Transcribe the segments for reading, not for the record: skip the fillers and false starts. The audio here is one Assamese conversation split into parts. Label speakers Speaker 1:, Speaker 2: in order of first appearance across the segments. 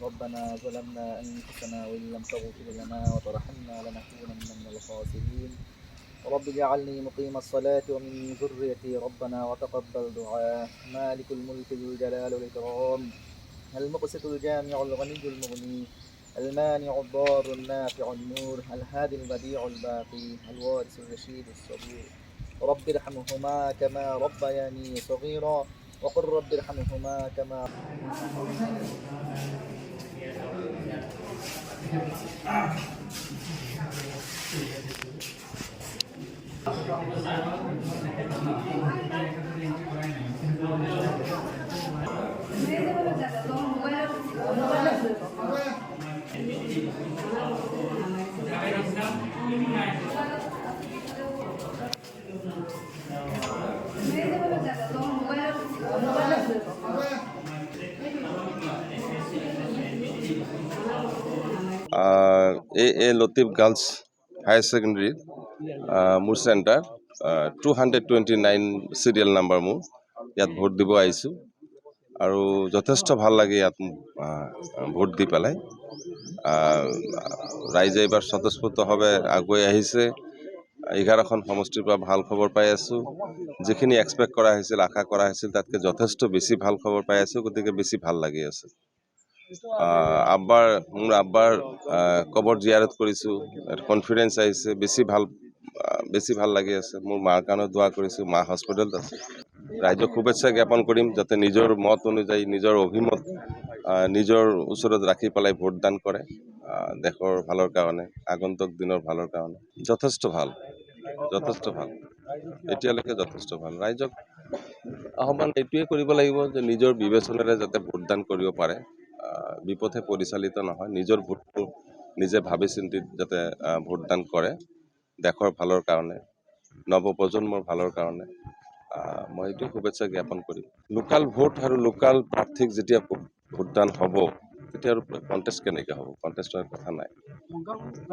Speaker 1: ربنا ظلمنا أنفسنا وإن لم تغفر لنا وترحمنا لنكونن من الخاسرين رب اجعلني مقيم الصلاة ومن ذريتي ربنا وتقبل دعاء مالك الملك ذو الجلال والإكرام المقسط الجامع الغني المغني المانع الضار النافع النور الهادي البديع الباقي الوارث الرشيد الصبور رب ارحمهما كما ربياني صغيرا وقل رب ارحمهما كما
Speaker 2: এ লতিফ গাৰ্লছ হায়াৰ ছেকেণ্ডেৰী মোৰ চেণ্টাৰ 229 চিৰিয়েল নাম্বাৰ মোৰ ইয়াত ভোট দিব আহিছোঁ আৰু যথেষ্ট ভাল লাগে ইয়াত ভোট দি পেলাই ৰাইজে এইবাৰ স্বতঃস্ফূৰ্তভাৱে আগুৱাই আহিছে 11খন সমষ্টিৰ পৰা ভাল খবৰ পাই আছোঁ যিখিনি এক্সপেক্ট কৰা হৈছিল আশা কৰা হৈছিল তাতকৈ যথেষ্ট বেছি ভাল খবৰ পাই আছোঁ গতিকে বেছি ভাল লাগি আছে মোৰ আব্বাৰ কবৰ জিয়াৰত কৰিছোঁ কনফিডেন্স আহিছে বেছি ভাল লাগি আছে মোৰ মাৰ কাৰণে দোৱা কৰিছোঁ মা হস্পিটেলত আছে ৰাইজক শুভেচ্ছা জ্ঞাপন কৰিম যাতে নিজৰ মত অনুযায়ী নিজৰ অভিমত নিজৰ ওচৰত ৰাখি পেলাই ভোটদান কৰে দেশৰ ভালৰ কাৰণে আগন্তুক দিনৰ ভালৰ কাৰণে যথেষ্ট ভাল এতিয়ালৈকে যথেষ্ট ভাল ৰাইজক আহ্বান এইটোৱে কৰিব লাগিব যে নিজৰ বিবেচনাৰে যাতে ভোটদান কৰিব পাৰে বিপথে পৰিচালিত নহয় নিজৰ ভোটটো নিজে ভাবি চিন্তি যাতে ভোটদান কৰে দেশৰ ভালৰ কাৰণে নৱপ্ৰজন্মৰ ভালৰ কাৰণে মই এইটো শুভেচ্ছা জ্ঞাপন কৰিম লোকাল ভোট আৰু লোকাল প্ৰাৰ্থীক যেতিয়া ভোটদান হ'ব তেতিয়া আৰু কণ্টেষ্ট কেনেকৈ হ'ব কণ্টেষ্টৰ কথা নাই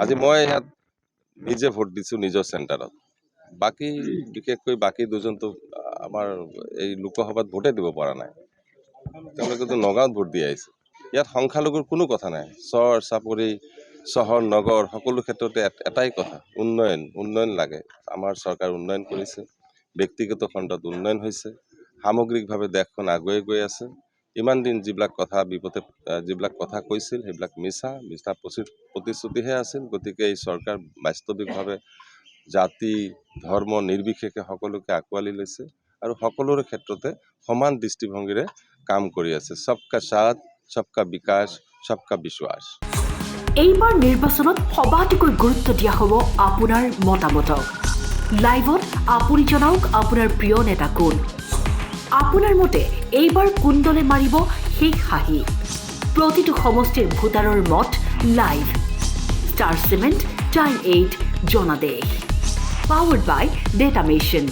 Speaker 2: আজি মই ইয়াত নিজে ভোট দিছোঁ নিজৰ চেণ্টাৰত বাকী বিশেষকৈ বাকী দুজনটো আমাৰ এই লোকসভাত ভোটে দিব পৰা নাই তেওঁলোকেতো নগাঁৱত ভোট দি আহিছে ইয়াত সংখ্যালঘুৰ কোনো কথা নাই চৰ চাপৰি চহৰ নগৰ সকলো ক্ষেত্ৰতে এটাই কথা উন্নয়ন লাগে আমাৰ চৰকাৰ উন্নয়ন কৰিছে ব্যক্তিগত খণ্ডত উন্নয়ন হৈছে সামগ্ৰিকভাৱে দেশখন আগুৱাই গৈ আছে ইমান দিন যিবিলাক কথা কৈছিল সেইবিলাক মিছা প্ৰতিশ্ৰুতিহে আছিল গতিকে এই চৰকাৰ বাস্তৱিকভাৱে জাতি ধৰ্ম নিৰ্বিশেষে সকলোকে আঁকোৱালি লৈছে আৰু সকলোৰে ক্ষেত্ৰতে সমান দৃষ্টিভংগীৰে কাম কৰি আছে সবকা সাথ সবকা বিকাশ সবকা বিশ্বাস
Speaker 3: এইবাৰ নিৰ্বাচনত সবাতোকৈ গুৰুত্ব দিয়া হ'ব আপোনাৰ মতামতক লাইভত আপুনি জনাওক আপোনাৰ প্ৰিয় নেতা কোন আপোনাৰ মতে এইবাৰ কোন দলে মাৰিব শেষ হাঁহি প্ৰতিটো সমষ্টিৰ ভোটাৰৰ মত লাইভ ষ্টাৰ চিমেণ্ট টাইম 8 জনাদেশ পাৱাৰ্ড বাই ডেটা মেচিন